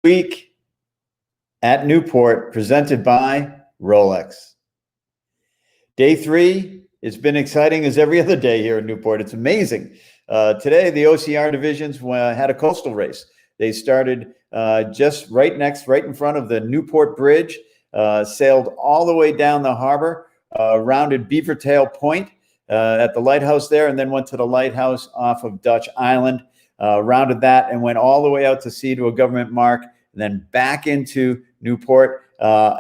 Week at Newport, presented by Rolex. Day 3, it's been exciting as every other day here in Newport. It's amazing. Today, the OCR divisions had a coastal race. They started just right in front of the Newport Bridge, sailed all the way down the harbor, rounded Beavertail Point at the lighthouse there, and then went to the lighthouse off of Dutch Island, rounded that and went all the way out to sea to a government mark, and then back into Newport,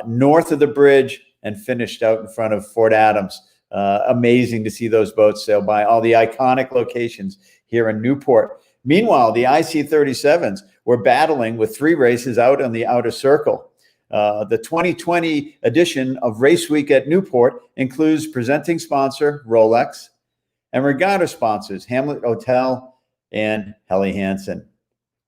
north of the bridge, and finished out in front of Fort Adams. Amazing to see those boats sail by all the iconic locations here in Newport. Meanwhile, the IC-37s were battling with 3 races out on the outer circle. The 2020 edition of Race Week at Newport includes presenting sponsor Rolex and regatta sponsors Hamlet Hotel and Helly Hansen.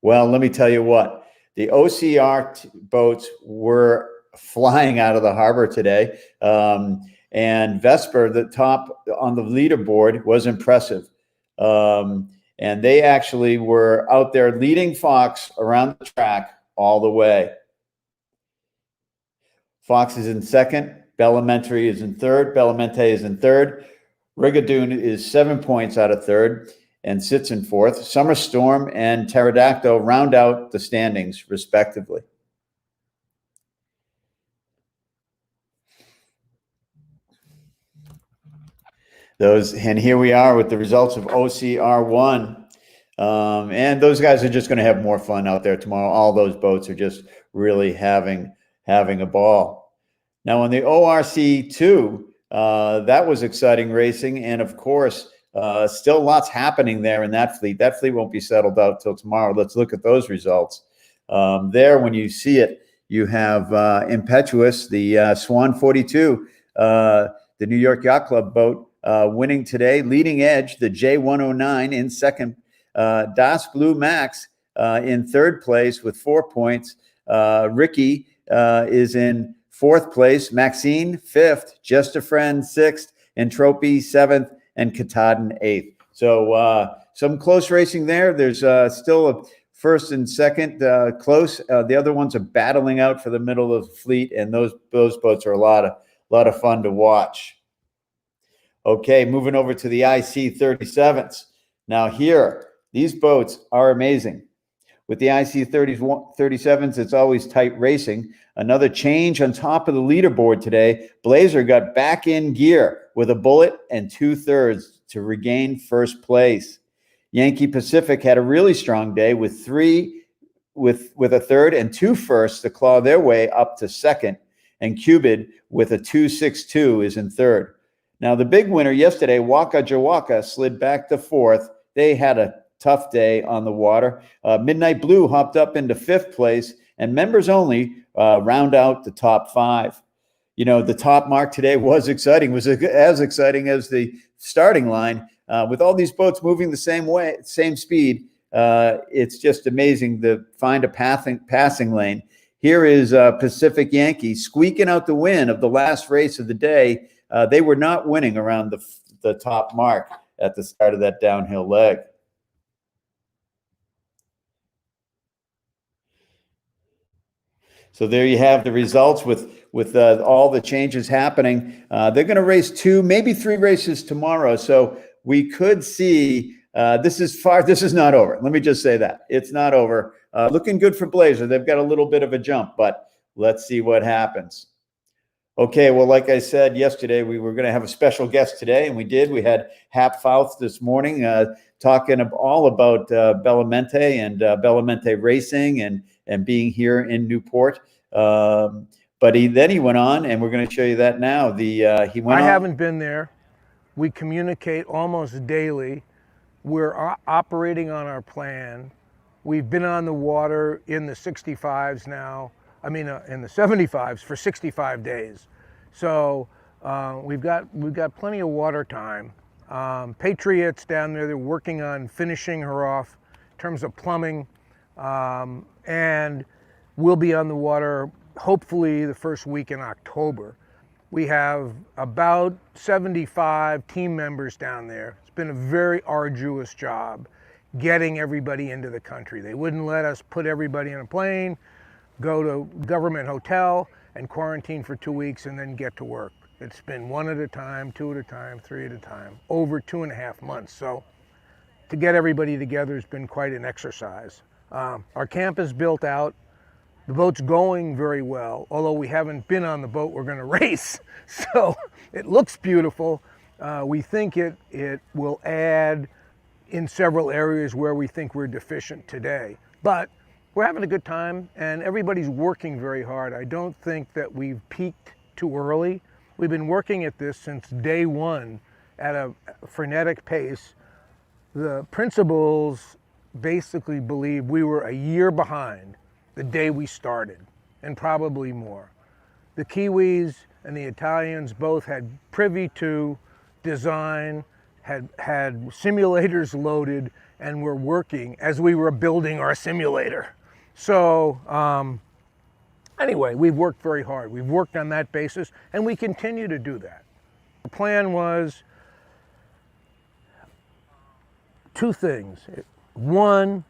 Well, let me tell you what, the OCR boats were flying out of the harbor today. And Vesper, the top on the leaderboard, was impressive. And they actually were out there leading Fox around the track all the way. Fox is in second. Bellamente is in third. Rigadoon is 7 points out of third and sits in fourth. Summer Storm and Pterodactyl round out the standings, respectively. And here we are with the results of OCR1. And those guys are just going to have more fun out there tomorrow. All those boats are just really having a ball. Now on the ORC2, that was exciting racing. And of course, still lots happening there in that fleet. That fleet won't be settled out till tomorrow. Let's look at those results. There, when you see it, you have Impetuous, the Swan 42, the New York Yacht Club boat, winning today. Leading Edge, the J109 in second. Das Blue Max in third place with 4 points. Ricky is in fourth place. Maxine, fifth. Just a Friend, sixth. Entropy, seventh. And Katahdin, eighth. So some close racing there. There's still a first and second close. The other ones are battling out for the middle of the fleet, and those boats are a lot of fun to watch. Okay, moving over to the IC-37s. Now here, these boats are amazing. With the IC-37s, it's always tight racing. Another change on top of the leaderboard today. Blazer got back in gear with a bullet and 2/3 to regain first place. Yankee Pacific had a really strong day with a third and 2 firsts to claw their way up to second. And Cupid with a 2.62 is in third. Now, the big winner yesterday, Waka Jawaka, slid back to fourth. They had a tough day on the water. Midnight Blue hopped up into fifth place, and members only round out the top 5. You know, the top mark today was exciting, was as exciting as the starting line. With all these boats moving the same way, same speed, it's just amazing to find a passing lane. Here is Pacific Yankee squeaking out the win of the last race of the day. They were not winning around the top mark at the start of that downhill leg. So there you have the results with all the changes happening. They're going to race 2, maybe 3 races tomorrow. So we could see this is not over. Let me just say that it's not over. Looking good for Blazer. They've got a little bit of a jump, but let's see what happens. Okay, well, like I said yesterday, we were going to have a special guest today, and we did. We had Hap Fouth this morning talking all about Bellamente and Bellamente racing and being here in Newport. But then he went on, and we're going to show you that now. I haven't been there. We communicate almost daily. We're operating on our plan. We've been on the water in the 65s now. I mean, in the 75s for 65 days. So we've got plenty of water time. Patriots down there, they're working on finishing her off in terms of plumbing. And we'll be on the water hopefully the first week in October. We have about 75 team members down there. It's been a very arduous job getting everybody into the country. They wouldn't let us put everybody in a plane. go to government hotel and quarantine for 2 weeks and then get to work. It's been 1 at a time, 2 at a time, 3 at a time, over 2.5 months. So to get everybody together has been quite an exercise. Our camp is built out. The boat's going very well, although we haven't been on the boat we're going to race. So it looks beautiful. We think it will add in several areas where we think we're deficient today. But we're having a good time and everybody's working very hard. I don't think that we've peaked too early. We've been working at this since day one at a frenetic pace. The principals basically believe we were a year behind the day we started, and probably more. The Kiwis and the Italians both had privy to design, had simulators loaded, and were working as we were building our simulator. So anyway, we've worked very hard. We've worked on that basis, and we continue to do that. The plan was two things. One,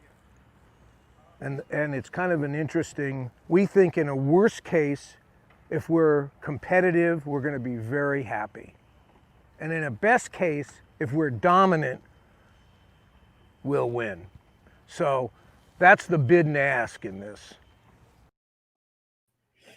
and it's kind of an interesting, we think in a worst case, if we're competitive, we're going to be very happy. And in a best case, if we're dominant, we'll win. So that's the bid and ask in this.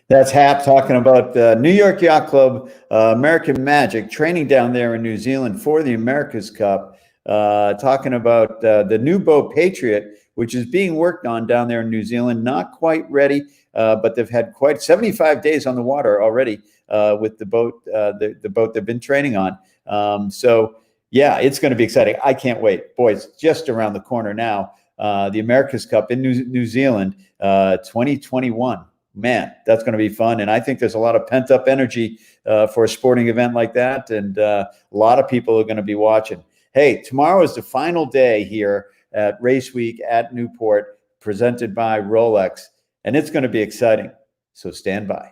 That's Hap talking about New York Yacht Club, American Magic, training down there in New Zealand for the America's Cup, talking about the new boat Patriot, which is being worked on down there in New Zealand. Not quite ready, but they've had quite 75 days on the water already with the boat, the boat they've been training on. So yeah, it's going to be exciting. I can't wait. Boys, just around the corner now, the America's Cup in New Zealand, 2021. Man, that's going to be fun. And I think there's a lot of pent up energy for a sporting event like that. And a lot of people are going to be watching. Hey, tomorrow is the final day here at Race Week at Newport, presented by Rolex, and it's going to be exciting. So stand by.